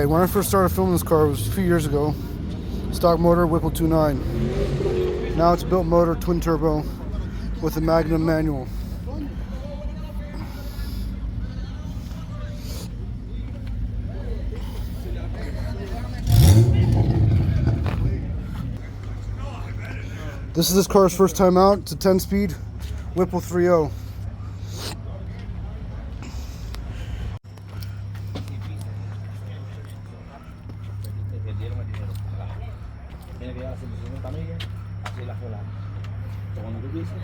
Alright, when I first started filming this car, it was a few years ago. Stock motor, Whipple 2.9. Now it's built motor, twin turbo, with a Magnum manual. This is this car's first time out. It's a 10-speed Whipple 3.0. Tiene que darse en camilla, así la fuera. Cuando tú dices,